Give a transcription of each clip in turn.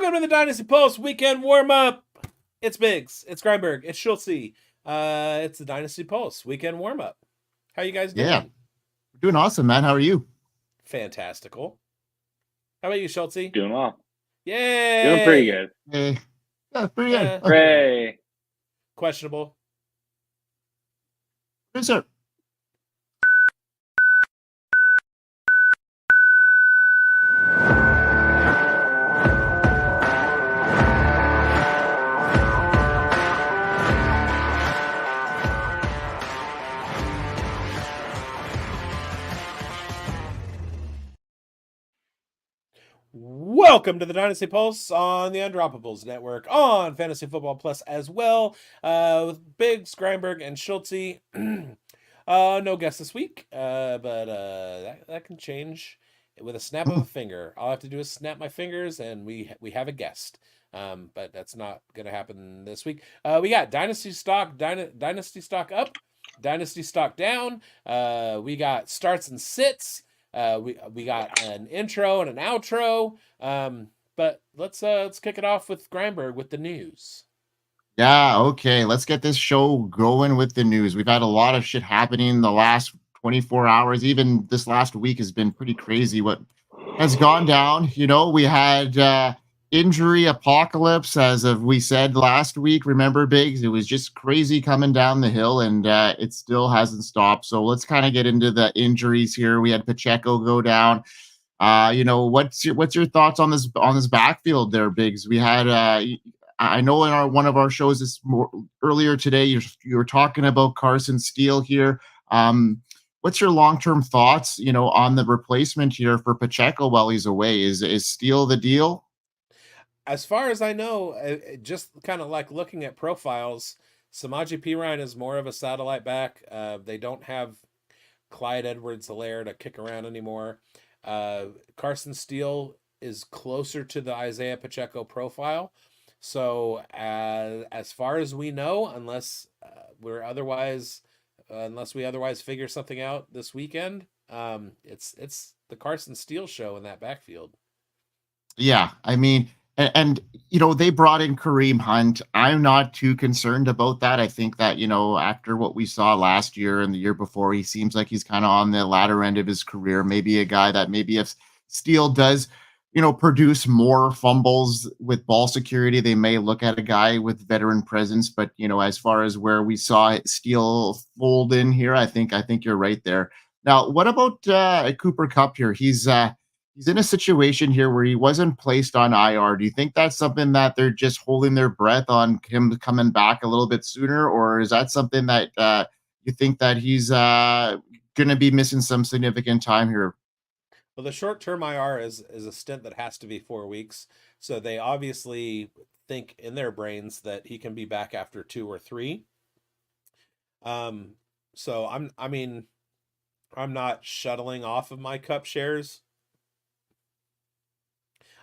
Welcome to the Dynasty Pulse weekend warm-up. It's bigz, it's Grindberg, it's Schultze. It's the Dynasty Pulse weekend warm-up. How you guys doing? Yeah, doing awesome, man. How are you? Fantastical. How about you, Schultze? Doing well. Yay! Doing pretty good. Hey. Yeah, pretty good. Hooray. Questionable. Yes, sir. Welcome to the Dynasty Pulse on the Undroppables Network on Fantasy Football Plus as well, with bigz, Grindberg, and Schultze. No guest this week, but that can change with a snap of a finger. All I have to do is snap my fingers, and we have a guest. But that's not going to happen this week. We got Dynasty stock, Dynasty stock up, Dynasty stock down. We got starts and sits. We got an intro and an outro, but let's kick it off with Grindberg with the news. Yeah, okay. Let's get this show going with the news. We've had a lot of shit happening the last 24 hours. Even this last week has been pretty crazy what has gone down. You know, we had injury apocalypse, as of we said last week. Remember, bigz? It was just crazy coming down the hill, and it still hasn't stopped. So let's kind of get into the injuries here. We had Pacheco go down. You know, what's your thoughts on this backfield there, bigz? We had I know in one of our shows earlier today, you were talking about Carson Steele here. What's your long-term thoughts, you know, on the replacement here for Pacheco while he's away? Is Steele the deal? As far as I know, just kind of like looking at profiles, Samaje Perine is more of a satellite back. They don't have Clyde Edwards-Helaire to kick around anymore. Carson Steele is closer to the Isaiah Pacheco profile. So as far as we know, unless we otherwise figure something out this weekend, it's the Carson Steele show in that backfield. Yeah, I mean. And, you know, they brought in Kareem Hunt. I'm not too concerned about that. I think that, you know, after what we saw last year and the year before, he seems like he's kind of on the latter end of his career. Maybe a guy that maybe if Steele does, you know, produce more fumbles with ball security, they may look at a guy with veteran presence. But, you know, as far as where we saw Steele fold in here, I think you're right there. Now, what about Cooper Kupp here? He's in a situation here where he wasn't placed on IR. Do you think that's something that they're just holding their breath on him coming back a little bit sooner? Or is that something that you think that he's going to be missing some significant time here? Well, the short-term IR is a stint that has to be 4 weeks. So they obviously think in their brains that he can be back after 2 or 3. So I'm not shuttling off of my Kupp shares.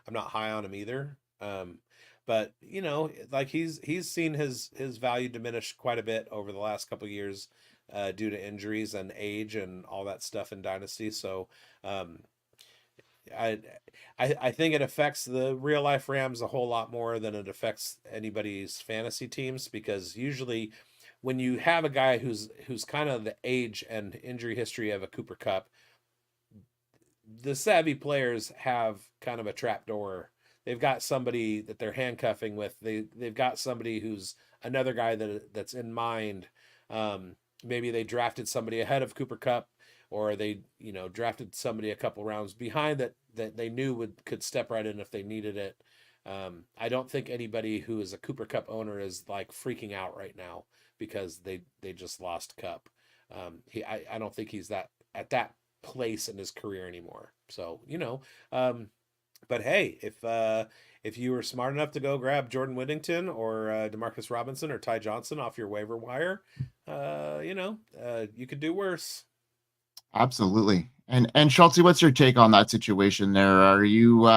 I'm not high on him either. But you know, like he's seen his value diminish quite a bit over the last couple of years due to injuries and age and all that stuff in Dynasty. So I think it affects the real life Rams a whole lot more than it affects anybody's fantasy teams, because usually when you have a guy who's kind of the age and injury history of a Cooper Kupp, the savvy players have kind of a trap door. They've got somebody that they're handcuffing with. They've got somebody who's another guy that's in mind. Maybe they drafted somebody ahead of Cooper Kupp, or they, you know, drafted somebody a couple rounds behind that they knew could step right in if they needed it. I don't think anybody who is a Cooper Kupp owner is like freaking out right now because they just lost Kupp. I don't think he's at that place in his career anymore. So, you know, but hey, if you were smart enough to go grab Jordan Whittington or Demarcus Robinson or Ty Johnson off your waiver wire, you know, you could do worse. Absolutely. And Schultze, what's your take on that situation there? Are you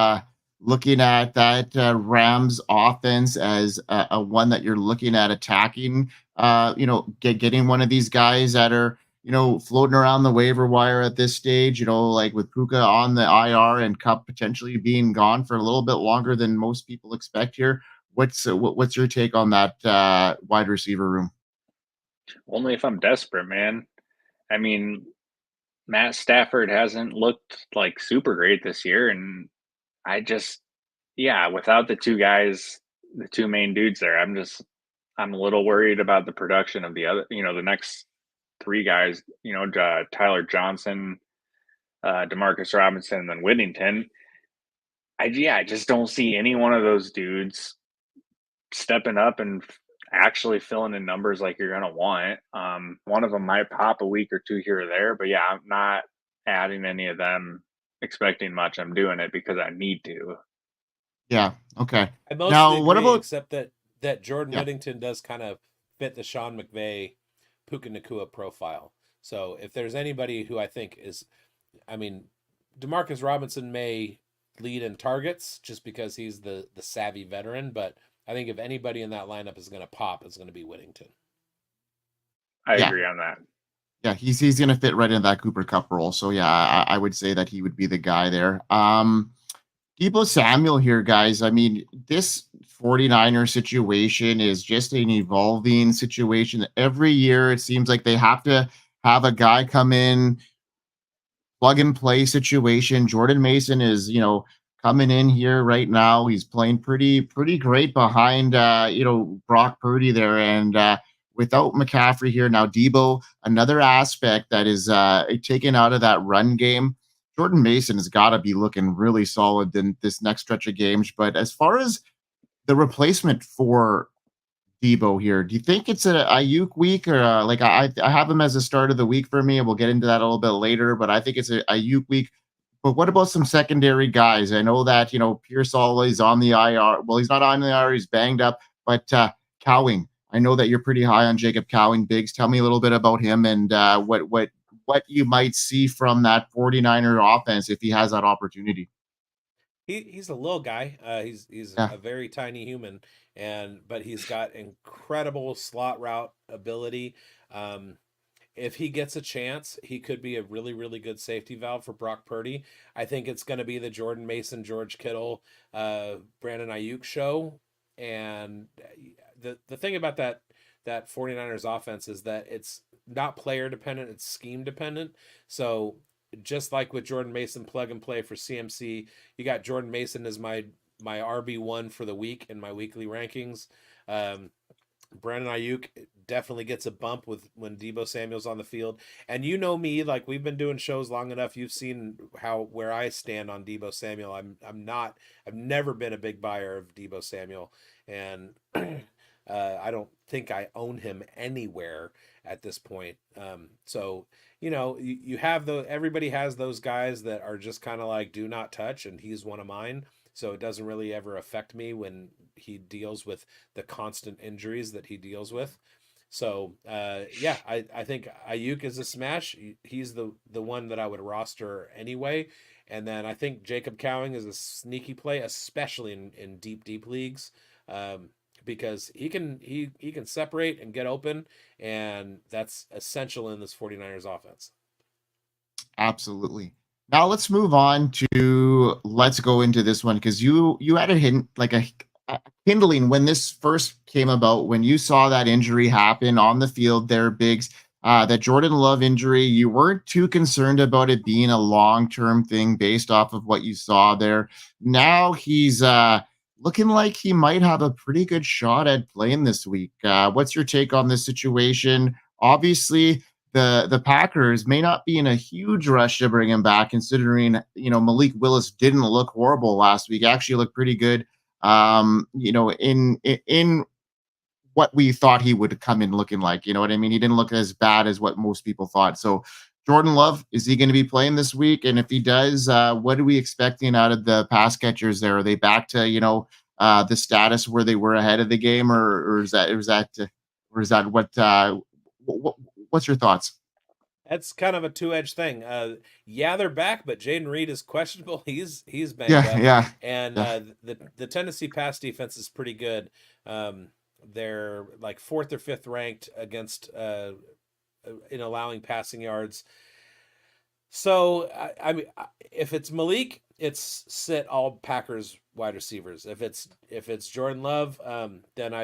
looking at that Rams offense as a one that you're looking at attacking? You know, getting one of these guys that are, floating around the waiver wire at this stage, like with Puka on the IR and Kupp potentially being gone for a little bit longer than most people expect here. What's your take on that wide receiver room? Only if I'm desperate, man. I mean, Matt Stafford hasn't looked like super great this year, and I just, yeah, without the two guys, the two main dudes there, I'm a little worried about the production of the other, the next three guys, Tyler Johnson, Demarcus Robinson, and then Whittington. I just don't see any one of those dudes stepping up and actually filling in numbers like you're going to want. One of them might pop a week or two here or there, but yeah, I'm not adding any of them expecting much. I'm doing it because I need to. Yeah. Okay. I mostly Now, what agree, about except that Jordan yeah? Whittington does kind of fit the Sean McVay, Puka Nacua profile. So if there's anybody who I think is, I mean, Demarcus Robinson may lead in targets just because he's the savvy veteran, but I think if anybody in that lineup is going to pop, it's going to be Whittington. I Yeah. agree on that. Yeah, he's gonna fit right in that Cooper Cup role. So yeah, I would say that he would be the guy there. Debo Samuel here, guys. I mean, this 49er situation is just an evolving situation. Every year it seems like they have to have a guy come in, plug and play situation. Jordan Mason is, coming in here right now. He's playing pretty great behind Brock Purdy there. And without McCaffrey here now, Debo, another aspect that is taken out of that run game. Jordan Mason has got to be looking really solid in this next stretch of games. But as far as the replacement for Debo here, do you think it's a Ayuk week or I have him as a start of the week for me, and we'll get into that a little bit later. But I think it's a Ayuk week. But what about some secondary guys? I know that Pearsall is on the IR. Well, he's not on the IR; he's banged up. But Cowing, I know that you're pretty high on Jacob Cowing. Biggs, tell me a little bit about him and what you might see from that 49er offense if he has that opportunity. He's a little guy. He's Yeah, a very tiny human, but he's got incredible slot route ability. If he gets a chance, he could be a really, really good safety valve for Brock Purdy. I think it's going to be the Jordan Mason, George Kittle, Brandon Ayuk show. And the thing about that 49ers offense is that it's not player dependent, it's scheme dependent. So just like with Jordan Mason plug and play for CMC, you got Jordan Mason as my RB1 for the week in my weekly rankings. Brandon Ayuk definitely gets a bump with when Debo Samuel's on the field. And you know me, like we've been doing shows long enough. You've seen where I stand on Debo Samuel. I've never been a big buyer of Debo Samuel, and I don't think I own him anywhere at this point. So you have everybody has those guys that are just kind of like do not touch, and he's one of mine. So it doesn't really ever affect me when he deals with the constant injuries that he deals with. So yeah, I think Ayuk is a smash. He's the one that I would roster anyway. And then I think Jacob Cowing is a sneaky play, especially in deep leagues, because he can separate and get open, and that's essential in this 49ers offense. absolutely. Now let's move on to let's go into this one because you had a hint like a kindling when this first came about when you saw that injury happen on the field there, Biggs. That Jordan Love injury, you weren't too concerned about it being a long-term thing based off of what you saw there. Now he's looking like he might have a pretty good shot at playing this week. What's your take on this situation? Obviously, the Packers may not be in a huge rush to bring him back, considering Malik Willis didn't look horrible last week. Actually, looked pretty good. In what we thought he would come in looking like. You know what I mean? He didn't look as bad as what most people thought. So Jordan Love, is he going to be playing this week? And if he does, what are we expecting out of the pass catchers there? Are they back to, the status where they were ahead of the game, or is that what's your thoughts? That's kind of a two-edged thing. Yeah, they're back, but Jaden Reed is questionable. He's banged Yeah, up, yeah, and yeah. the Tennessee pass defense is pretty good. They're like fourth or fifth ranked against in allowing passing yards. So I mean, if it's Malik, it's sit all Packers wide receivers. If it's Jordan Love, then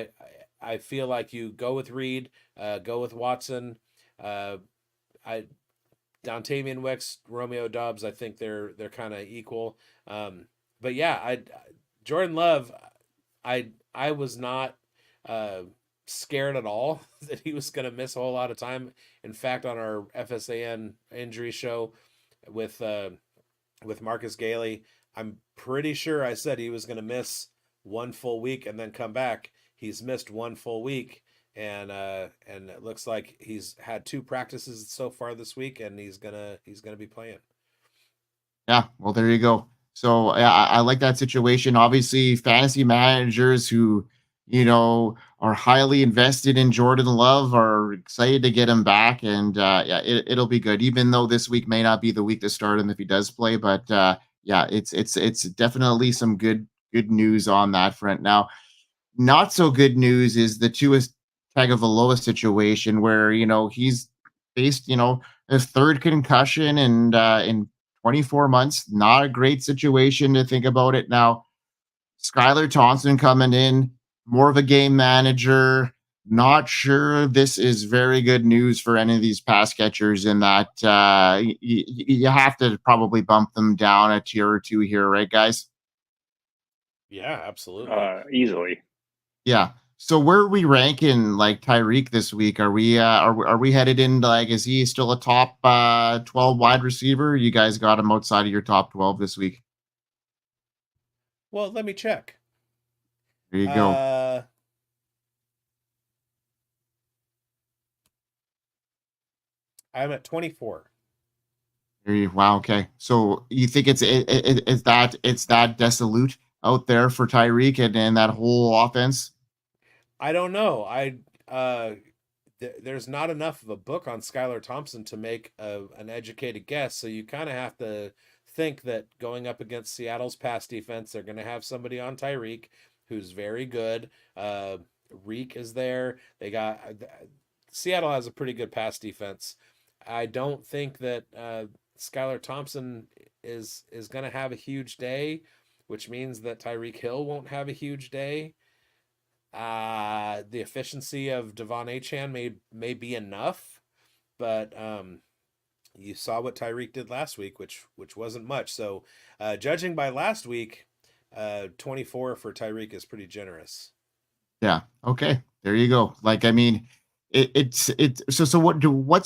I feel like you go with Reed, go with Watson, I Dontavian Wicks, Romeo Doubs. I think they're kind of equal. But yeah, Jordan Love, I was not scared at all that he was going to miss a whole lot of time. In fact, on our FSAN injury show with Marcus Gailey, I'm pretty sure I said he was going to miss 1 full week and then come back. He's missed 1 full week, and it looks like he's had 2 practices so far this week, and he's gonna be playing. Yeah, well, there you go. So yeah, I like that situation. Obviously, fantasy managers who, are highly invested in Jordan Love are excited to get him back, and yeah, it'll be good. Even though this week may not be the week to start him if he does play, but yeah, it's definitely some good news on that front. Now, not so good news is the Tua Tagovailoa situation where, he's faced, his 3rd concussion and in 24 months. Not a great situation to think about it. Now, Skylar Thompson coming in, more of a game manager. Not sure this is very good news for any of these pass catchers in that you have to probably bump them down a tier or 2 here, right, guys? Yeah, absolutely. Easily. Yeah. So where are we ranking like Tyreek this week? Are we headed in like, is he still a top 12 wide receiver? You guys got him outside of your top 12 this week? Well, let me check. There you go. I'm at 24. Wow. Okay. So you think it's that desolate out there for Tyreek and that whole offense? I don't know. There's not enough of a book on Skylar Thompson to make an educated guess. So you kind of have to think that going up against Seattle's pass defense, they're going to have somebody on Tyreek who's very good. Reek is there. Seattle has a pretty good pass defense. I don't think that Skylar Thompson is going to have a huge day, which means that Tyreek Hill won't have a huge day. The efficiency of Devon Achane may be enough, but you saw what Tyreek did last week, which wasn't much. So judging by last week, 24 for Tyreek is pretty generous. Yeah. Okay. There you go. Like, I mean, what's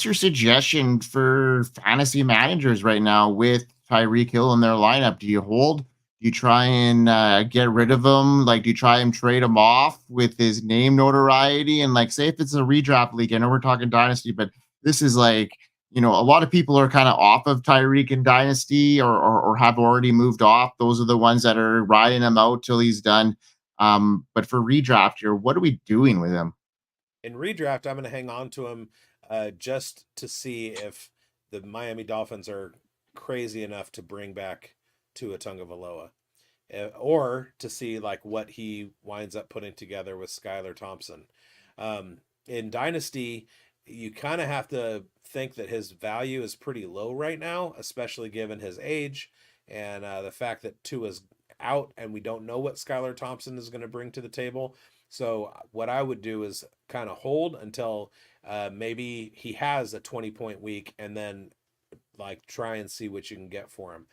your suggestion for fantasy managers right now with Tyreek Hill in their lineup? Do you hold? Do you try and get rid of him? Like, do you try and trade him off with his name notoriety? And like, say if it's a redraft league, I know we're talking Dynasty, but this is like, a lot of people are kind of off of Tyreek in Dynasty or have already moved off. Those are the ones that are riding him out till he's done. But for redraft here, what are we doing with him? In redraft, I'm going to hang on to him just to see if the Miami Dolphins are crazy enough to bring back Tua Tagovailoa, or to see like what he winds up putting together with Skylar Thompson. In Dynasty, you kind of have to think that his value is pretty low right now, especially given his age and the fact that Tua's out and we don't know what Skylar Thompson is going to bring to the table. So what I would do is kind of hold until maybe he has a 20-point week and then like try and see what you can get for him.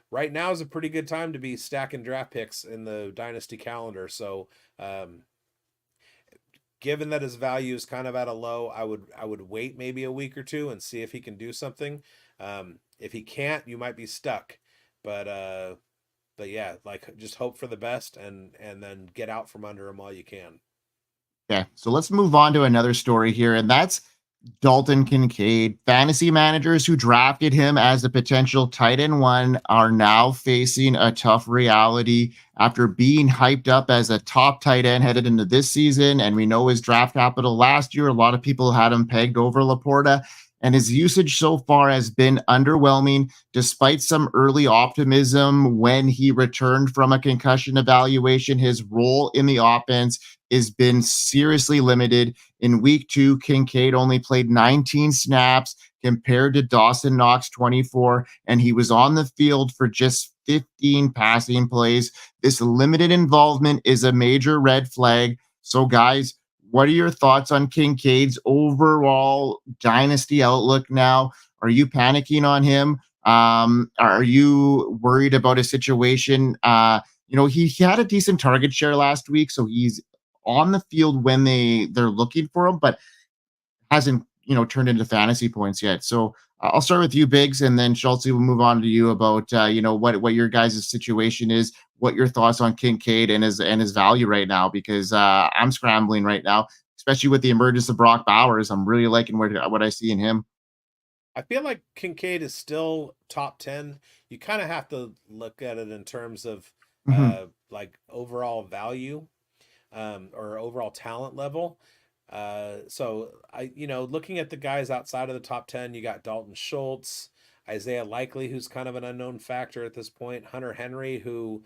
Right now is a pretty good time to be stacking draft picks in the Dynasty calendar. So given that his value is kind of at a low, I would wait maybe a week or 2 and see if he can do something. If he can't, you might be stuck. But yeah, like just hope for the best and then get out from under him while you can. Okay, so let's move on to another story here, and that's Dalton Kincaid. Fantasy managers who drafted him as a potential tight end 1 are now facing a tough reality after being hyped up as a top tight end headed into this season. And we know his draft capital last year. A lot of people had him pegged over Laporta. And his usage so far has been underwhelming, despite some early optimism when he returned from a concussion evaluation. His role in the offense has been seriously limited. In week 2, Kincaid only played 19 snaps compared to Dawson Knox 24, and he was on the field for just 15 passing plays. This limited involvement is a major red flag. So, guys, what are your thoughts on Kincaid's overall dynasty outlook now? Are you panicking on him? Are you worried about a situation? He had a decent target share last week, so he's on the field when they're looking for him, but hasn't turned into fantasy points yet. So I'll start with you, bigz, and then Schultz will move on to you about what your guys' situation is, what your thoughts on Kincaid and his value right now, because I'm scrambling right now, especially with the emergence of Brock Bowers. I'm really liking what I see in him. I feel like Kincaid is still top 10. You kind of have to look at it in terms of like overall value or overall talent level. So looking at the guys outside of the top 10, you got Dalton Schultz, Isaiah Likely, who's kind of an unknown factor at this point, Hunter Henry, who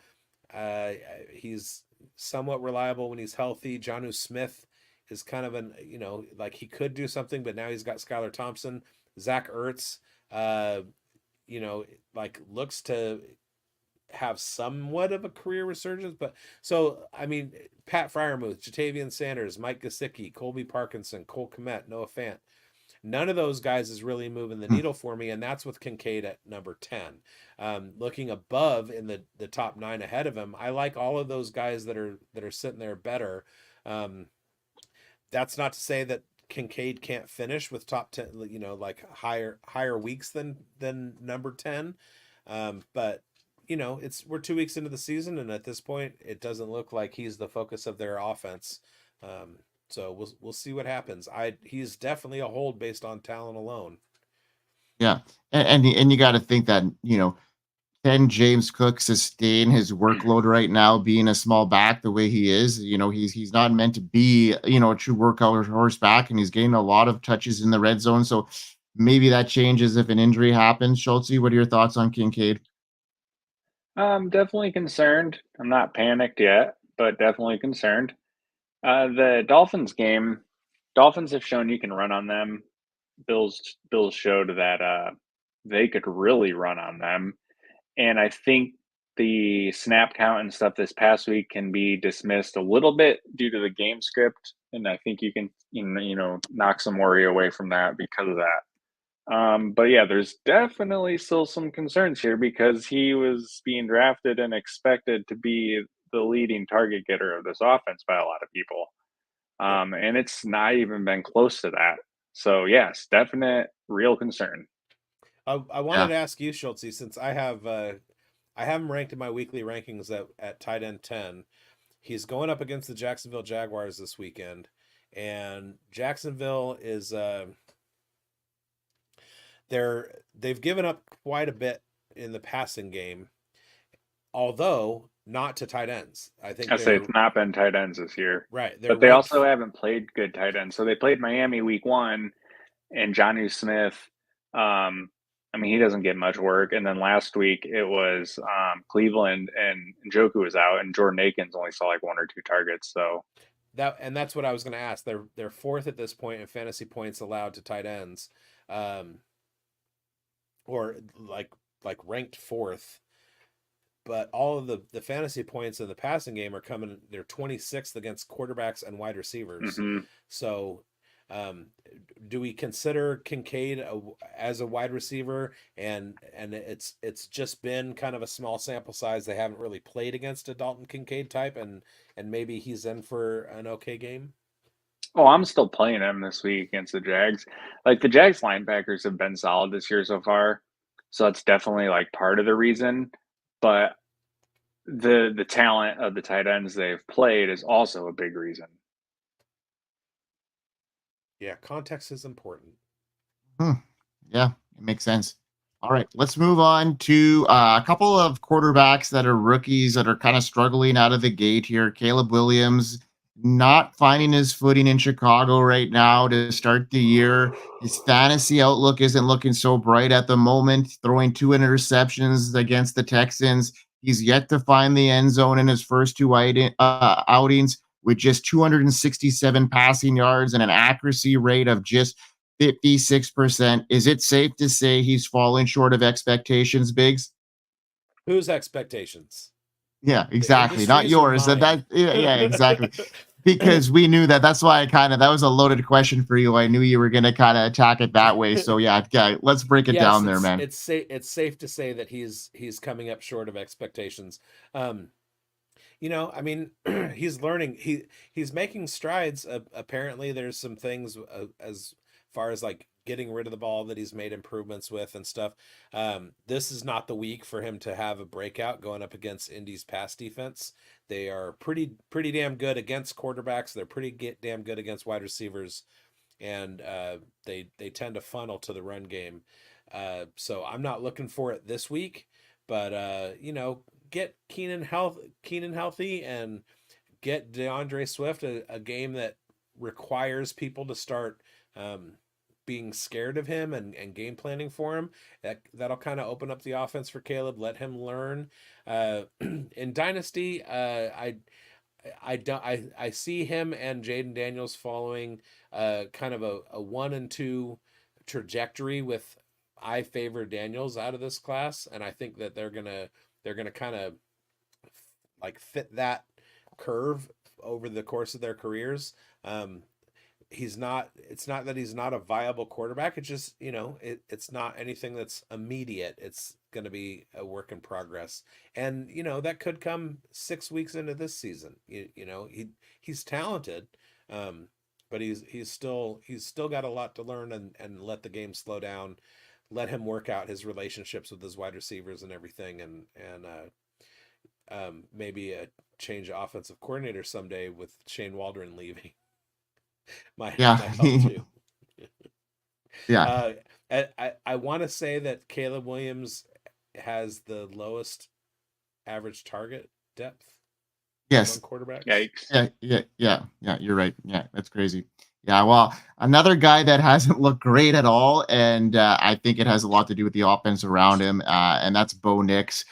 he's somewhat reliable when he's healthy. Jonnu Smith is kind of like he could do something, but now he's got Skylar Thompson. Zach Ertz, looks to have somewhat of a career resurgence, but Pat Freiermuth, Jatavian Sanders, Mike Gesicki, Colby Parkinson, Cole Kmet, Noah Fant. None of those guys is really moving the needle for me, and that's with Kincaid at number 10. Looking above in the top 9 ahead of him, I like all of those guys that are sitting there better. That's not to say that Kincaid can't finish with top 10, like higher weeks than number 10. But we're 2 weeks into the season, and at this point, it doesn't look like he's the focus of their offense. So we'll see what happens. He's definitely a hold based on talent alone. Yeah, and you got to think that can James Cook sustain his workload right now, being a small back the way he is? He's not meant to be a true workout horse back, and he's getting a lot of touches in the red zone. So maybe that changes if an injury happens. Schultz, what are your thoughts on Kincaid? I'm definitely concerned. I'm not panicked yet, but definitely concerned. The Dolphins game, Dolphins have shown you can run on them. Bills showed that they could really run on them. And I think the snap count and stuff this past week can be dismissed a little bit due to the game script. And I think you can, knock some worry away from that because of that. But yeah, there's definitely still some concerns here because he was being drafted and expected to be the leading target getter of this offense by a lot of people. And it's not even been close to that. So yes, definite real concern. I wanted to ask you, Schultz, since I have him ranked in my weekly rankings at tight end 10. He's going up against the Jacksonville Jaguars this weekend, and Jacksonville is they've given up quite a bit in the passing game, although not to tight ends. I say it's not been tight ends this year, right? But they also haven't played good tight ends. So they played Miami week 1, and Jonnu Smith. He doesn't get much work. And then last week it was Cleveland, and Njoku was out, and Jordan Akins only saw like 1 or 2 targets. So that's what I was going to ask. They're fourth at this point in fantasy points allowed to tight ends, or like ranked fourth. But all of the fantasy points in the passing game are coming. They're 26th against quarterbacks and wide receivers. Mm-hmm. So. Do we consider Kincaid as a wide receiver, and it's just been kind of a small sample size? They haven't really played against a Dalton Kincaid type, and maybe he's in for an okay game. Oh, I'm still playing him this week against the Jags. Like, the Jags linebackers have been solid this year so far, so that's definitely like part of the reason. But the talent of the tight ends they've played is also a big reason. Yeah, context is important. Yeah, it makes sense. All right, let's move on to a couple of quarterbacks that are rookies that are kind of struggling out of the gate here. Caleb Williams not finding his footing in Chicago right now to start the year. His fantasy outlook isn't looking so bright at the moment, throwing 2 interceptions against the Texans. He's yet to find the end zone in his first 2 outings. with just 267 passing yards and an accuracy rate of just 56%. Is it safe to say he's fallen short of expectations, bigz? Whose expectations? Yeah, The exactly. Not industry's or yours. mine? Yeah, exactly. Because we knew that. That's why that was a loaded question for you. I knew you were going to kind of attack it that way. So yeah, let's break it down there, man. It's safe to say that he's coming up short of expectations. I mean, he's learning. He's making strides. Apparently, there's some things as far as like getting rid of the ball that he's made improvements with and stuff. This is not the week for him to have a breakout going up against Indy's pass defense. They are pretty damn good against quarterbacks. They're pretty damn good against wide receivers, and they tend to funnel to the run game. So I'm not looking for it this week, but get Keenan healthy and get DeAndre Swift a game that requires people to start being scared of him and game planning for him. That'll kind of open up the offense for Caleb. Let him learn. In Dynasty, I see him and Jaden Daniels following kind of a 1 and 2 trajectory with I favor Daniels out of this class, and I think that they're gonna kind of like fit that curve over the course of their careers. It's not that he's not a viable quarterback. It's just, it's not anything that's immediate. It's going to be a work in progress. And, that could come 6 weeks into this season. He's talented. But he's still got a lot to learn and let the game slow down, let him work out his relationships with his wide receivers and everything. And maybe a change of offensive coordinator someday with Shane Waldron leaving. might help too. Yeah. I want to say that Caleb Williams has the lowest average target depth. Yes. Quarterbacks. Yikes. Yeah. You're right. Yeah, that's crazy. Yeah, well, another guy that hasn't looked great at all, and I think it has a lot to do with the offense around him, and that's Bo Nix.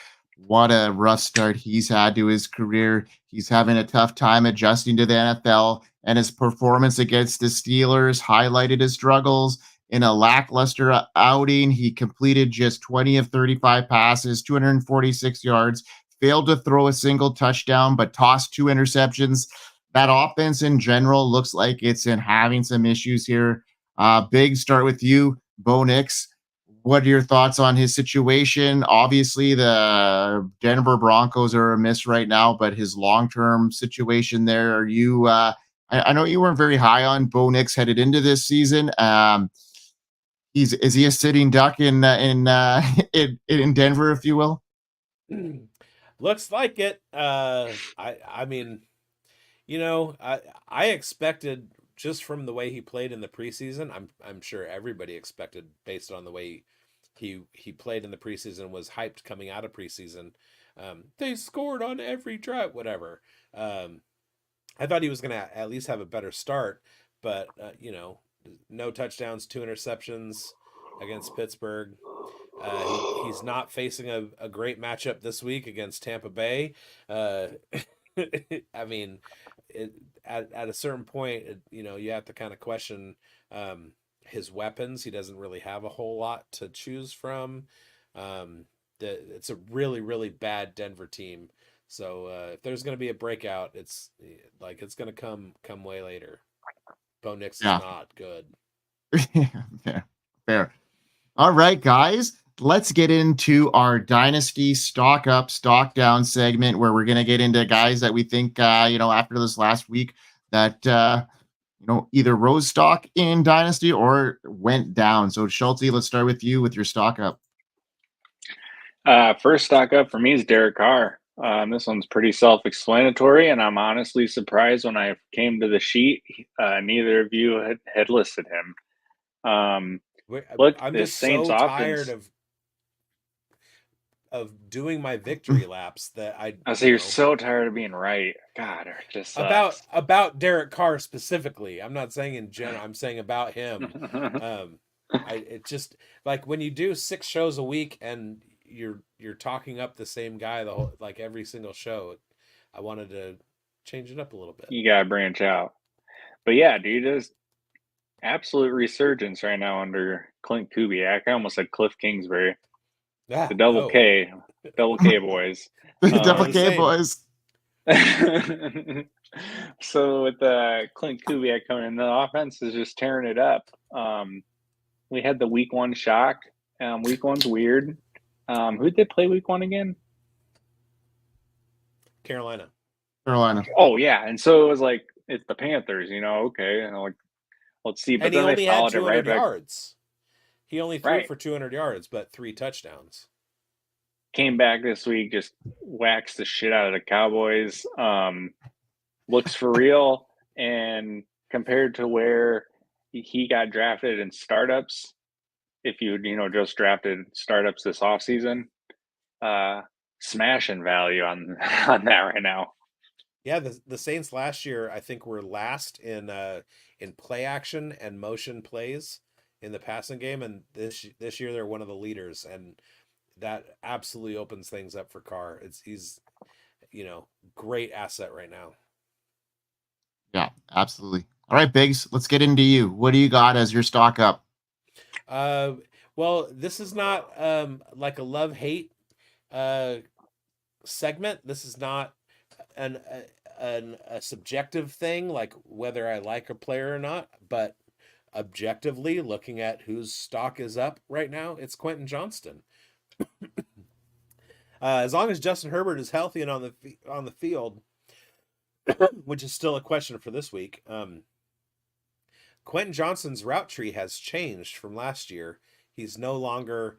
What a rough start he's had to his career. He's having a tough time adjusting to the NFL, and his performance against the Steelers highlighted his struggles. In a lackluster outing, he completed just 20 of 35 passes, 246 yards, failed to throw a single touchdown, but tossed 2 interceptions. That offense in general looks like it's having some issues here. Big, start with you, Bo Nix. What are your thoughts on his situation? Obviously, the Denver Broncos are a miss right now, but his long-term situation there, are you I know you weren't very high on Bo Nix headed into this season. Is he a sitting duck in Denver, if you will? Looks like it. I mean, I expected, just from the way he played in the preseason, I'm sure everybody expected, based on the way he played in the preseason, was hyped coming out of preseason. They scored on every drive, whatever. I thought he was going to at least have a better start, but no touchdowns, 2 interceptions against Pittsburgh. He's not facing a great matchup this week against Tampa Bay. I mean, at a certain point, you have to kind of question his weapons. He doesn't really have a whole lot to choose from. It's a really, really bad Denver team. So if there's going to be a breakout, it's going to come way later. Bo Nix is not good. Fair. All right, guys. Let's get into our Dynasty stock up, stock down segment, where we're going to get into guys that we think, after this last week that, either rose stock in Dynasty or went down. So, Schulte, let's start with you with your stock up. First stock up for me is Derek Carr. This one's pretty self-explanatory, and I'm honestly surprised when I came to the sheet, neither of you had listed him. Look, I'm this just Saints so offense, tired of doing my victory laps that I say you're so tired of being right. God, it just sucks. about Derek Carr specifically. I'm not saying in general. I'm saying about him. It just, like, when you do 6 shows a week and you're talking up the same guy the whole, like, every single show. I wanted to change it up a little bit. You gotta branch out. But yeah, dude, there's absolute resurgence right now under Clint Kubiak. I almost said Cliff Kingsbury. The double No. K boys. Double the K same. boys. So with Clint Kubiak coming in, the offense is just tearing it up. We had the week 1 shock. Week 1's weird. Who'd they play week 1 again? Carolina. Oh yeah, and so it was like it's the Panthers, okay, and I'm like, let's see. But And he then only they had followed it 200 right back. yards. He only threw Right. for 200 yards, but 3 touchdowns. Came back this week, just waxed the shit out of the Cowboys. Looks for real, and compared to where he got drafted in startups, if you just drafted startups this offseason, smashing value on that right now. Yeah, the Saints last year, I think, were last in play action and motion plays in the passing game, and this year they're one of the leaders, and that absolutely opens things up for Carr. He's great asset right now. Yeah, absolutely. All right, Biggs, let's get into you. What do you got as your stock up? Well, this is not like a love-hate segment. This is not a subjective thing, like whether I like a player or not, but objectively looking at whose stock is up right now, it's Quentin Johnston. As long as Justin Herbert is healthy and on the field, which is still a question for this week, Quentin Johnston's route tree has changed from last year. He's no longer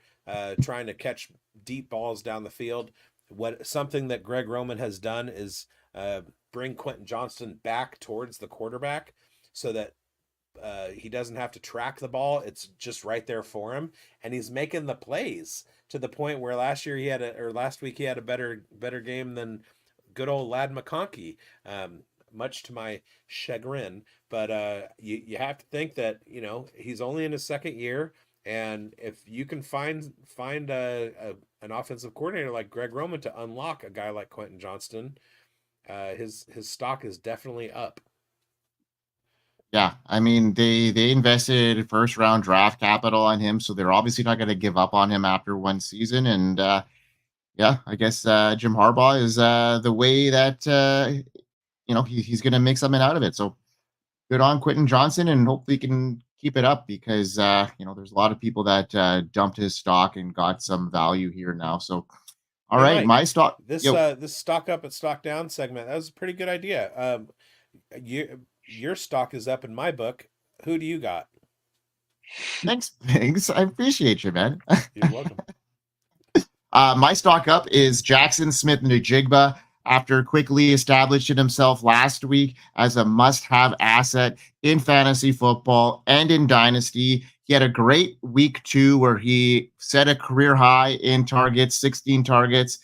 trying to catch deep balls down the field. Something that Greg Roman has done is bring Quentin Johnston back towards the quarterback so that he doesn't have to track the ball. It's just right there for him, and he's making the plays to the point where last week he had a better game than good old Lad McConkey, much to my chagrin. But you have to think that he's only in his second year, and if you can find an offensive coordinator like Greg Roman to unlock a guy like Quentin Johnston, his stock is definitely up. Yeah, I mean they invested first round draft capital on him, so they're obviously not going to give up on him after one season. And yeah, I guess Jim Harbaugh is the way that he's going to make something out of it. So good on Quentin Johnston, and hopefully he can keep it up because there's a lot of people that dumped his stock and got some value here now. So all right, Mike, my stock. This stock up and stock down segment, that was a pretty good idea. Your stock is up in my book. Who do you got? Thanks. I appreciate you, man. You're welcome. My stock up is Jaxon Smith-Njigba after quickly establishing himself last week as a must-have asset in fantasy football and in Dynasty. He had a great week 2 where he set a career high in targets, 16 targets.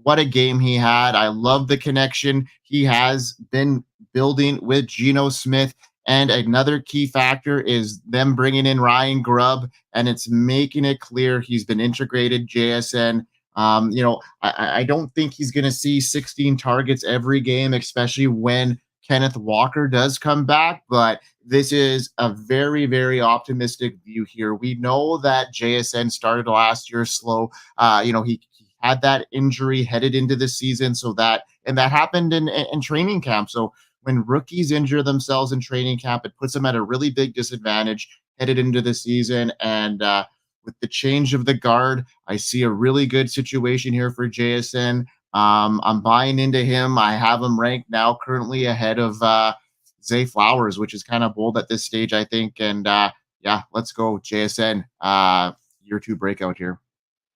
What a game he had. I love the connection he has been building with Geno Smith. And another key factor is them bringing in Ryan Grubb, and it's making it clear he's been integrated JSN. I don't think he's going to see 16 targets every game, especially when Kenneth Walker does come back. But this is a very, very optimistic view here. We know that JSN started last year slow. He had that injury headed into the season, that happened in training camp. So when rookies injure themselves in training camp, it puts them at a really big disadvantage headed into the season. And with the change of the guard, I see a really good situation here for JSN. I'm buying into him. I have him ranked now currently ahead of Zay Flowers, which is kind of bold at this stage, I think. And yeah, let's go JSN. Year 2 breakout here.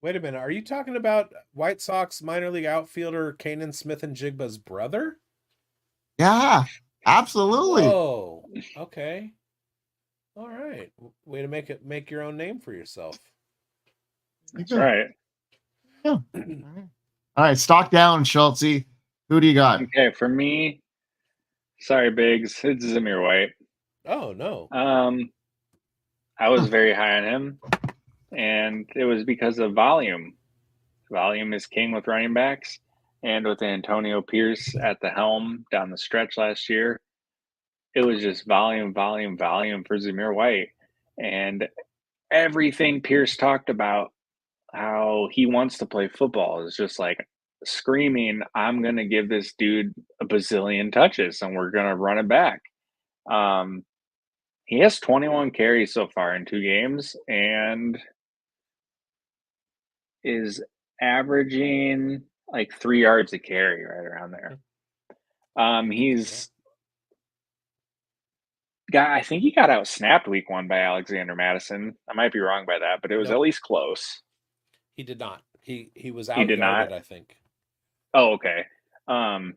Wait a minute. Are you talking about White Sox minor league outfielder Jaxon Smith-Njigba's brother? Yeah, absolutely. Oh, okay. All right. Way to make your own name for yourself. That's right. Yeah. All right, stock down, Schultze. Who do you got? Okay, for me, sorry, Biggs, it's Zamir White. Oh no. I was very high on him, and it was because of volume. Volume is king with running backs, and with Antonio Pierce at the helm down the stretch last year, it was just volume, volume, volume for Zamir White. And everything Pierce talked about, how he wants to play football, is just like screaming, I'm going to give this dude a bazillion touches and we're going to run it back. Um, he has 21 carries so far in 2 games and is averaging like 3 yards a carry right around there. He's I think he got out snapped week 1 by Alexander Madison. I might be wrong by that, but it was at least close. He did not. He was He did not? out-yarded, I think. Oh, okay.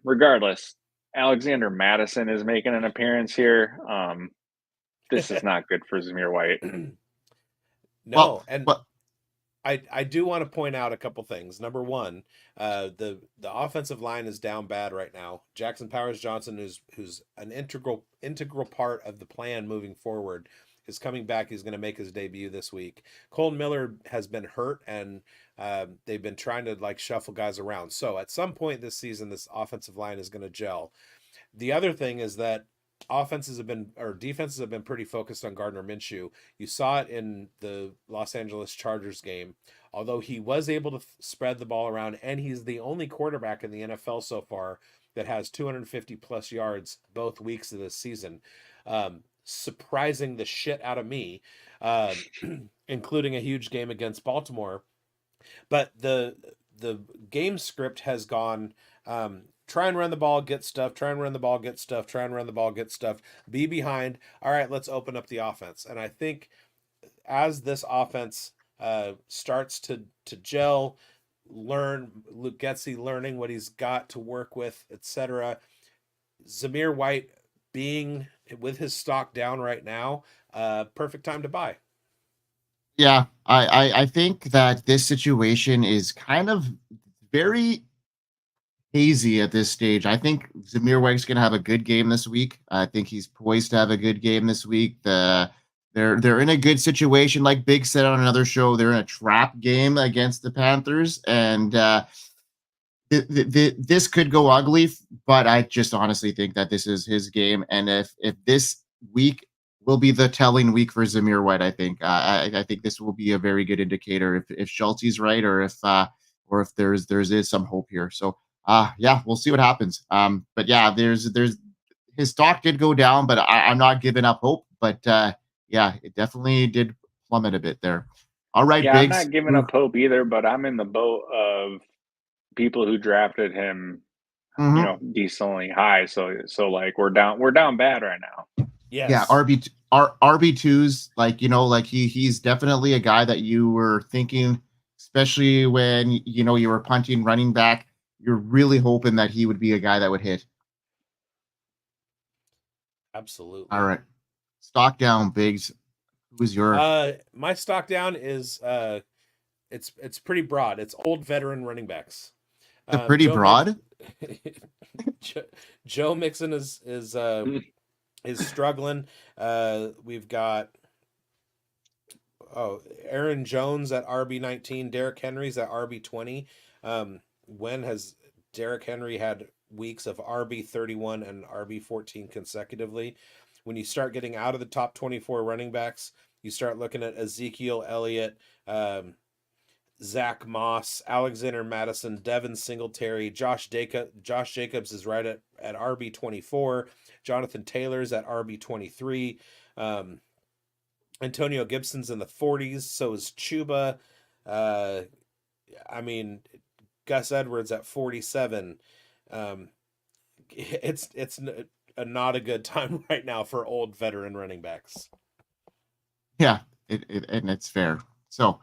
Regardless, Alexander Madison is making an appearance here. This is not good for Zamir White. No, I do want to point out a couple things. Number one, the offensive line is down bad right now. Jackson Powers-Johnson, who's an integral part of the plan moving forward, is coming back. He's going to make his debut this week. Cole Miller has been hurt, and they've been trying to like shuffle guys around. So at some point this season, this offensive line is going to gel. The other thing is that defenses have been pretty focused on Gardner Minshew. You saw it in the Los Angeles Chargers game. Although he was able to spread the ball around, and he's the only quarterback in the NFL so far that has 250 plus yards both weeks of this season, surprising the shit out of me, including a huge game against Baltimore. But the game script has gone, try and run the ball, get stuff, try and run the ball, get stuff, try and run the ball, get stuff, be behind. All right, let's open up the offense. And I think as this offense starts to gel, Luke Getsy learning what he's got to work with, etc., Zamir White being with his stock down right now, perfect time to buy. Yeah, I think that this situation is kind of very hazy at this stage. I think Zamir White's going to have a good game this week. I think he's poised to have a good game this week. They're in a good situation, like Big said on another show. They're in a trap game against the Panthers, and this could go ugly. But I just honestly think that this is his game, and if this week will be the telling week for Zamir White, I think I think this will be a very good indicator if Schulte's right, or if there's some hope here. So yeah, we'll see what happens. But yeah, there's his stock did go down, but I'm not giving up hope. But yeah, it definitely did plummet a bit there. All right, yeah, Biggs. I'm not giving up hope either, but I'm in the boat of people who drafted him, decently high. So like we're down bad right now. Yes. Yeah, RB2s, like he's definitely a guy that you were thinking, especially when you were punting running back. You're really hoping that he would be a guy that would hit. Absolutely. All right. Stock down, Biggs. Who's your my stock down is it's pretty broad. It's old veteran running backs. Pretty broad? Joe Mixon is struggling. We've got Aaron Jones at RB19, Derek Henry's at RB20. When has Derek Henry had weeks of RB31 and RB14 consecutively? When you start getting out of the top 24 running backs, you start looking at Ezekiel Elliott, Zach Moss, Alexander Madison, Devin Singletary, Josh Jacobs is right at RB24. Jonathan Taylor's at RB23. Antonio Gibson's in the 40s. So is Chuba. Gus Edwards at 47. It's not a good time right now for old veteran running backs. Yeah, and it's fair. So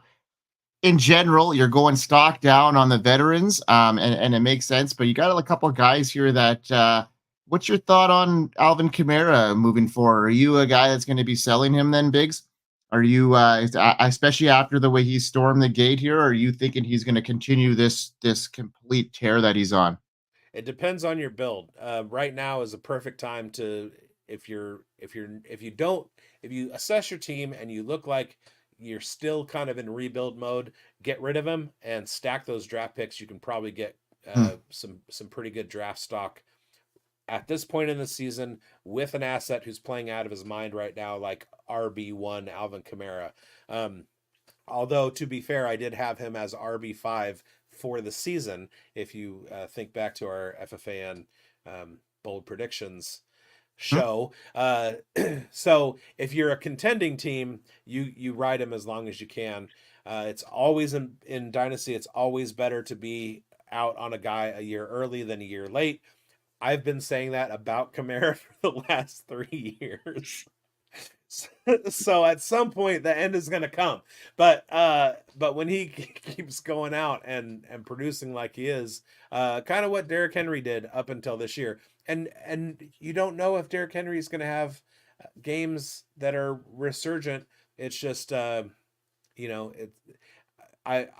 in general, you're going stock down on the veterans, and it makes sense. But you got a couple of guys here that. What's your thought on Alvin Kamara moving forward? Are you a guy that's going to be selling him then, Biggs? Are you, especially after the way he stormed the gate here, are you thinking he's going to continue this complete tear that he's on? It depends on your build. Right now is a perfect time to, if you assess your team and you look like you're still kind of in rebuild mode, get rid of him and stack those draft picks. You can probably get some pretty good draft stock at this point in the season with an asset who's playing out of his mind right now, like RB1 Alvin Kamara. Although, to be fair, I did have him as RB5 for the season. If you think back to our FFAN bold predictions show. So if you're a contending team, you ride him as long as you can. It's always in Dynasty, it's always better to be out on a guy a year early than a year late. I've been saying that about Kamara for the last 3 years. So at some point the end is going to come, but when he keeps going out and producing like he is, kind of what Derrick Henry did up until this year, and you don't know if Derrick Henry is going to have games that are resurgent. It's just I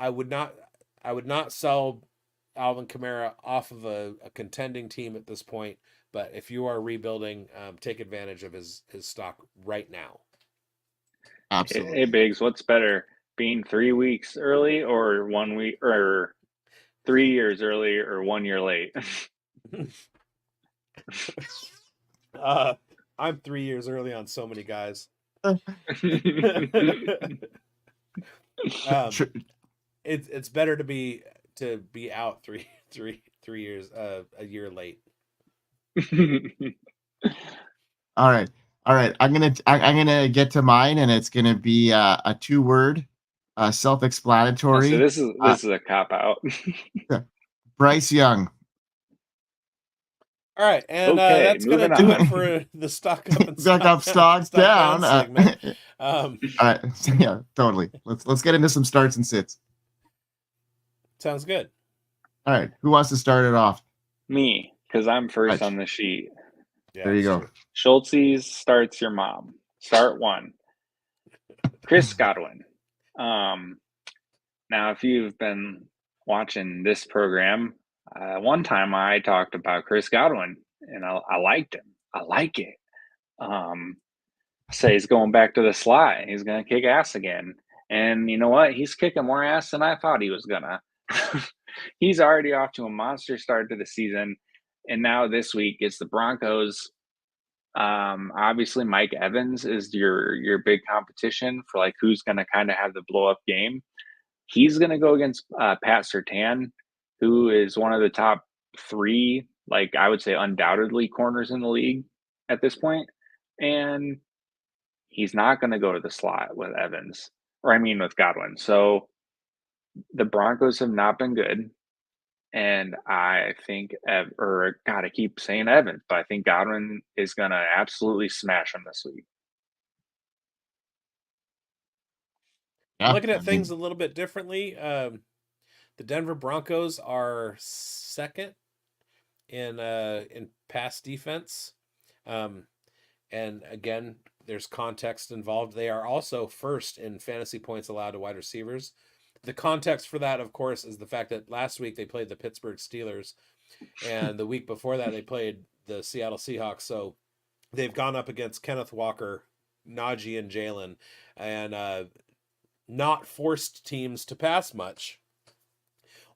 would not sell Alvin Kamara off of a contending team at this point. But if you are rebuilding, take advantage of his stock right now. Absolutely. Hey, bigz, what's better, being 3 weeks early or 1 week, or 3 years early or 1 year late? I'm 3 years early on so many guys. It's better to be out three years a year late. All right. I'm gonna get to mine, and it's gonna be a 2-word, self-explanatory. So this is a cop out. Bryce Young. All right, and Okay, that's gonna moving do on. it for the stock up and stock down segment. All right, so yeah, totally. Let's get into some starts and sits. Sounds good. All right, who wants to start it off? Me, because I'm first Right. on the sheet. Yeah, there you go. Schultze's starts your mom. Start 1. Chris Godwin. Now, if you've been watching this program, one time I talked about Chris Godwin, and I liked him. I like it. I say he's going back to the slot. He's going to kick ass again. And you know what? He's kicking more ass than I thought he was going to. He's already off to a monster start to the season. And now this week, it's the Broncos. Obviously, Mike Evans is your big competition for like who's going to kind of have the blow up game. He's going to go against Pat Surtain, who is one of the top 3, like I would say, undoubtedly corners in the league at this point. And he's not going to go to the slot with Evans, with Godwin. So the Broncos have not been good. And I think, I keep saying Evans, but I think Godwin is going to absolutely smash him this week. Yeah, Looking at things a little bit differently, the Denver Broncos are second in pass defense, and again, there's context involved. They are also first in fantasy points allowed to wide receivers. The context for that, of course, is the fact that last week they played the Pittsburgh Steelers, and the week before that they played the Seattle Seahawks. So they've gone up against Kenneth Walker, Najee, and Jalen, and not forced teams to pass much,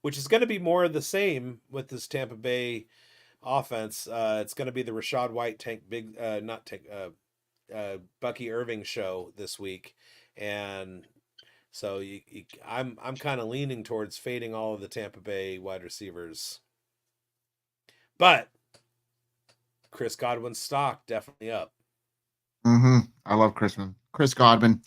which is going to be more of the same with this Tampa Bay offense. It's going to be the Rachaad White Bucky Irving show this week, and so I'm kind of leaning towards fading all of the Tampa Bay wide receivers, but Chris Godwin's stock definitely up. I love Chris Godwin.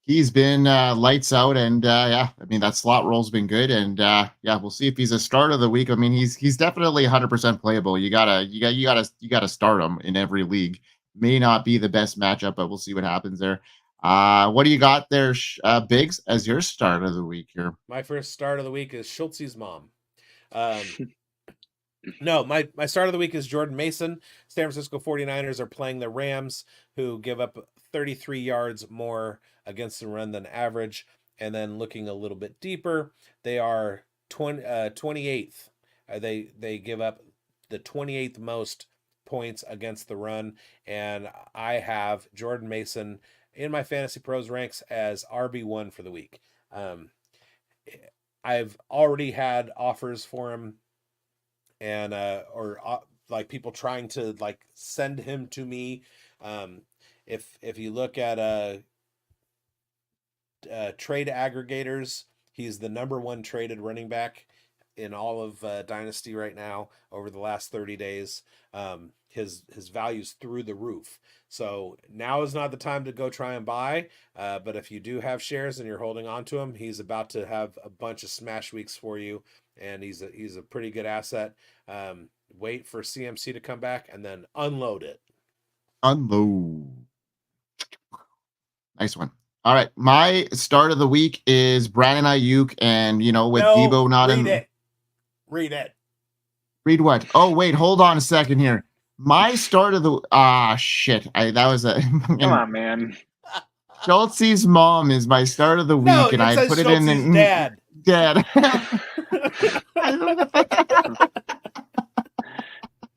He's been lights out, and that slot role's been good, and we'll see if he's a start of the week. I mean, he's definitely 100% playable. You gotta start him in every league. May not be the best matchup, but we'll see what happens there. What do you got there, bigz, as your start of the week here? My first start of the week is Schultze's mom. No, my start of the week is Jordan Mason. San Francisco 49ers are playing the Rams, who give up 33 yards more against the run than average. And then looking a little bit deeper, they are 28th. They give up the 28th most points against the run. And I have Jordan Mason in my Fantasy Pros ranks as RB1 for the week. I've already had offers for him and like people trying to like send him to me. If you look at trade aggregators, he's the number one traded running back in all of Dynasty right now over the last 30 days. His value's through the roof. So now is not the time to go try and buy. But if you do have shares and you're holding on to him, he's about to have a bunch of smash weeks for you, and he's a pretty good asset. Wait for CMC to come back and then unload it. Unload. Nice one. All right, my start of the week is Brandon Ayuk, and with Debo not in. Read it. Read what? Oh wait, hold on a second here. My start of the shit. That was a come on, man. Schultz's mom is my start of the week, and I put it in dad. Dad.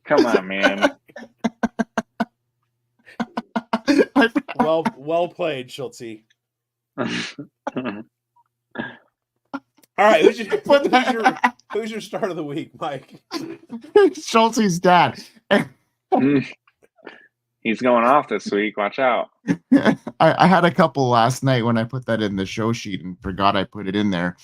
Come on, man. Well played, Schultz. All right, who's your start of the week, Mike? Schultz's dad. He's going off this week. Watch out. I had a couple last night when I put that in the show sheet and forgot I put it in there.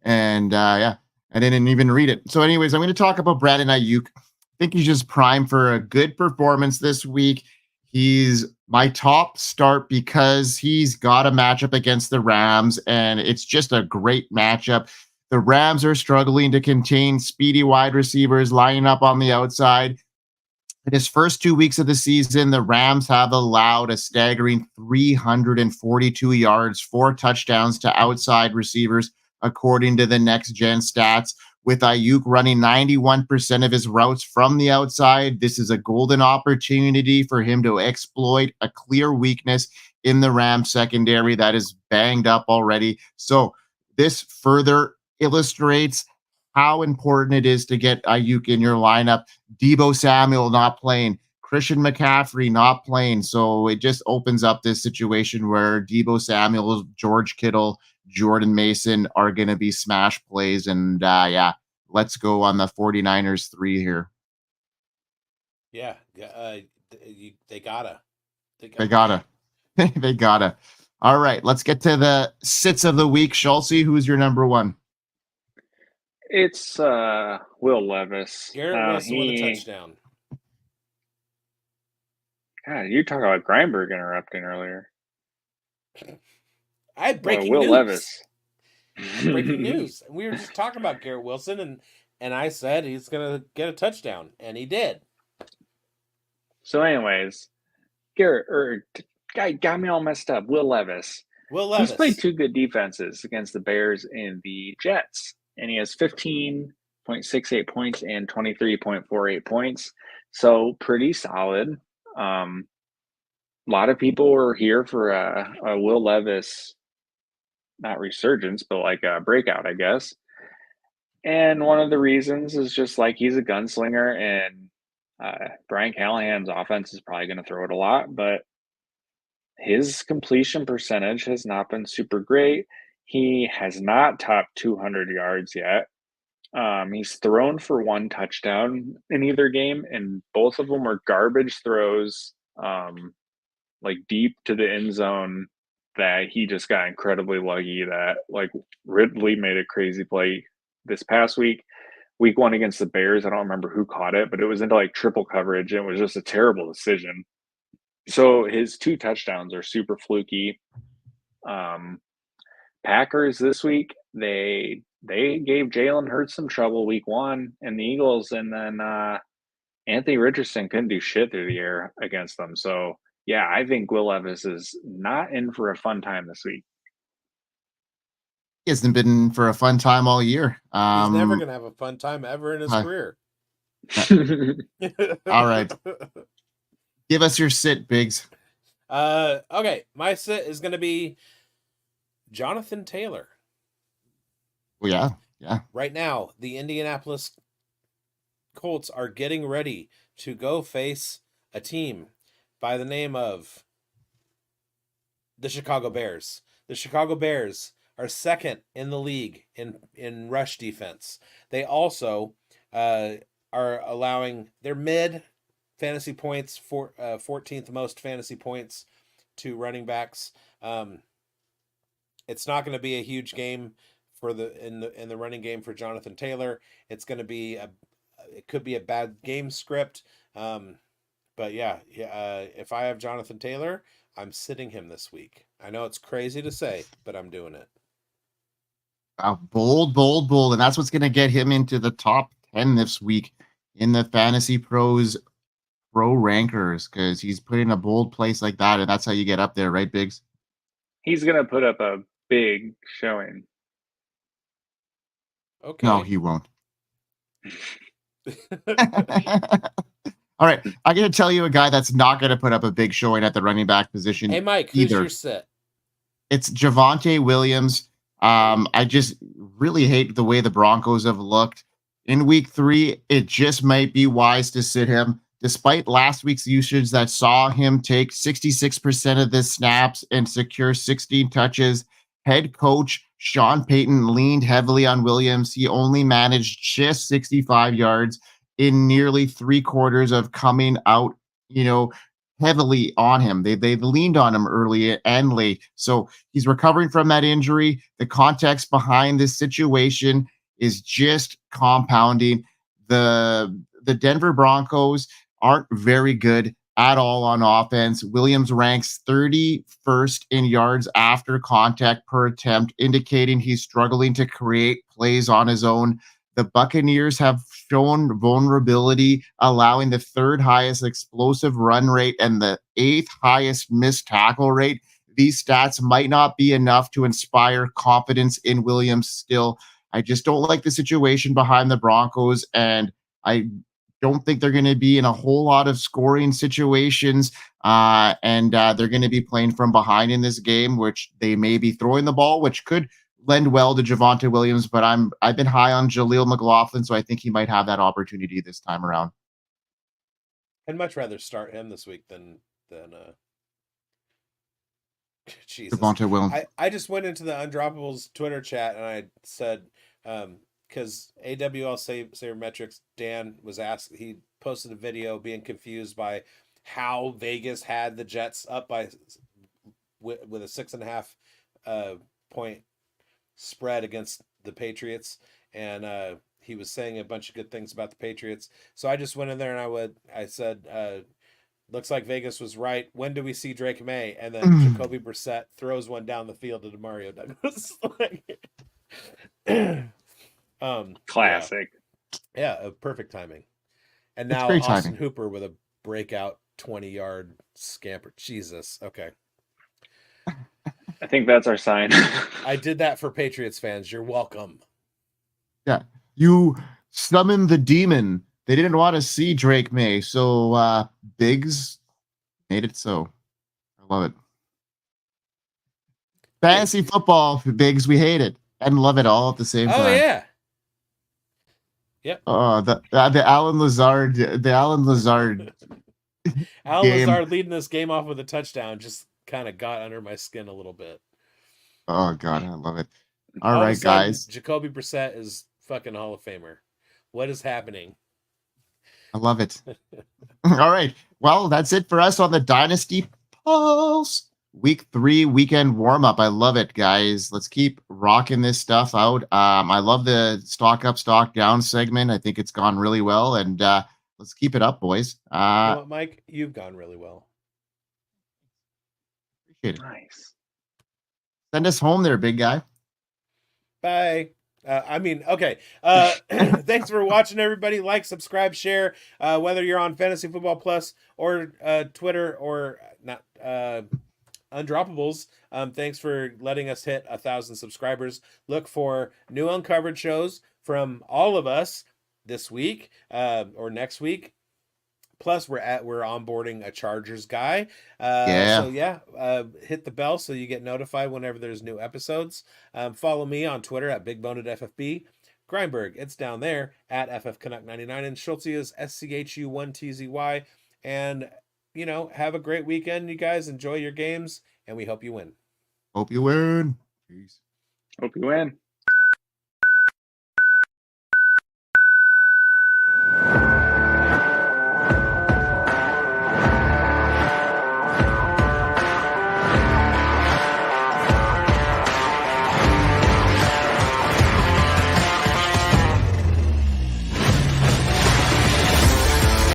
And I didn't even read it. So anyways, I'm going to talk about Brandon Ayuk. I think he's just primed for a good performance this week. He's my top start because he's got a matchup against the Rams, and it's just a great matchup. The Rams are struggling to contain speedy wide receivers lining up on the outside. In his first 2 weeks of the season, the Rams have allowed a staggering 342 yards, 4 touchdowns to outside receivers, according to the Next Gen stats. With Ayuk running 91% of his routes from the outside, this is a golden opportunity for him to exploit a clear weakness in the Rams secondary that is banged up already. So this further illustrates how important it is to get Ayuk in your lineup. Deebo Samuel not playing, Christian McCaffrey not playing. So it just opens up this situation where Deebo Samuel, George Kittle, Jordan Mason are going to be smash plays. And let's go on the 49ers 3 here. Yeah. They gotta. They gotta. All right, let's get to the sits of the week. Schultz, who's your number one? It's Will Levis. Garrett Wilson with a touchdown. God, you talk about Grindberg interrupting earlier. I had breaking Will news. Levis. Breaking news. We were just talking about Garrett Wilson, and I said he's going to get a touchdown, and he did. So anyways, guy got me all messed up. Will Levis. He's played 2 good defenses against the Bears and the Jets, and he has 15.68 points and 23.48 points. So pretty solid. A lot of people were here for a Will Levis, not resurgence, but like a breakout, I guess. And one of the reasons is just like he's a gunslinger, and Brian Callahan's offense is probably going to throw it a lot, but his completion percentage has not been super great. He has not topped 200 yards yet. He's thrown for 1 touchdown in either game, and both of them were garbage throws, like deep to the end zone, that he just got incredibly lucky that like Ridley made a crazy play this past week. Week 1 against the Bears, I don't remember who caught it, but it was into like triple coverage, and it was just a terrible decision. So his 2 touchdowns are super fluky. Packers this week, they gave Jalen Hurts some trouble week 1, and the Eagles, and then Anthony Richardson couldn't do shit through the air against them. So yeah, I think Will Levis is not in for a fun time this week. He hasn't been for a fun time all year. He's never going to have a fun time ever in his career. All right. Give us your sit, Biggs. Okay, my sit is going to be Jonathan Taylor. Well, yeah. Right now, the Indianapolis Colts are getting ready to go face a team by the name of the Chicago Bears. The Chicago Bears are second in the league in rush defense. They also are are allowing their mid fantasy points for 14th most fantasy points to running backs. It's not going to be a huge game for in the running game for Jonathan Taylor. It's going to be it could be a bad game script. But yeah, if I have Jonathan Taylor, I'm sitting him this week. I know it's crazy to say, but I'm doing it. Bold, bold, bold. And that's what's going to get him into the top 10 this week in the Fantasy Pros Pro Rankers, because he's put in a bold place like that. And that's how you get up there, right, Biggs? He's going to put up a big showing. Okay. No, he won't. All right. I'm going to tell you a guy that's not going to put up a big showing at the running back position. Hey, Mike, who's your sit? It's Javonte Williams. I just really hate the way the Broncos have looked. In week 3, it just might be wise to sit him. Despite last week's usage that saw him take 66% of the snaps and secure 16 touches, head coach Sean Payton leaned heavily on Williams. He only managed just 65 yards in nearly 3/4 of coming out, heavily on him. They leaned on him early and late. So he's recovering from that injury. The context behind this situation is just compounding. The Denver Broncos aren't very good at all on offense. Williams ranks 31st in yards after contact per attempt, indicating he's struggling to create plays on his own. The Buccaneers have shown vulnerability, allowing the 3rd highest explosive run rate and the 8th highest missed tackle rate. These stats might not be enough to inspire confidence in Williams still. I just don't like the situation behind the Broncos, and I don't think they're going to be in a whole lot of scoring situations, and they're going to be playing from behind in this game, which they may be throwing the ball, which could lend well to Javonte Williams, but I've been high on Jaleel McLaughlin, so I think he might have that opportunity this time around. I'd much rather start him this week than Jesus. Javonte Williams. I just went into the Undroppables Twitter chat and I said, because AWL Sabermetrics, Dan was asked, he posted a video being confused by how Vegas had the Jets up by with a 6.5 point spread against the Patriots, and he was saying a bunch of good things about the Patriots. So I just went in there and I said, looks like Vegas was right. When do we see Drake May? And then Jacoby Brissett throws one down the field to Mario Douglas. Classic. Yeah, perfect timing. And now great Austin timing. Hooper with a breakout 20-yard scamper. Jesus. Okay. I think that's our sign. I did that for Patriots fans. You're welcome. Yeah. You summoned the demon. They didn't want to see Drake May, so bigz made it so. I love it. Fantasy football, bigz, we hate it and love it all at the same time. Oh yeah. Yep. The Alan Lazard, Alan game. Lazard leading this game off with a touchdown just kind of got under my skin a little bit. Oh God, I love it. All of right, a sudden, guys. Jacoby Brissett is fucking Hall of Famer. What is happening? I love it. All right. Well, that's it for us on the Dynasty Pulse Week 3 weekend warm-up. I love it, guys. Let's keep rocking this stuff out. I love the stock up, stock down segment. I think it's gone really well, and let's keep it up, boys. You know what, Mike? You've gone really well. Appreciate it. Nice. Send us home there, big guy. Bye. Okay. Thanks for watching, everybody. Like, subscribe, share. Whether you're on Fantasy Football Plus or Twitter or not, Undroppables. Thanks for letting us hit 1,000 subscribers. Look for new uncovered shows from all of us this week or next week. Plus, we're onboarding a Chargers guy. So hit the bell so you get notified whenever there's new episodes. Follow me on Twitter at BigBonedFFB. Grindberg, it's down there at FFCanuck99, and Schultze is SCHU1TZY. And have a great weekend, you guys. Enjoy your games, and we hope you win. Hope you win. Peace. Hope you win.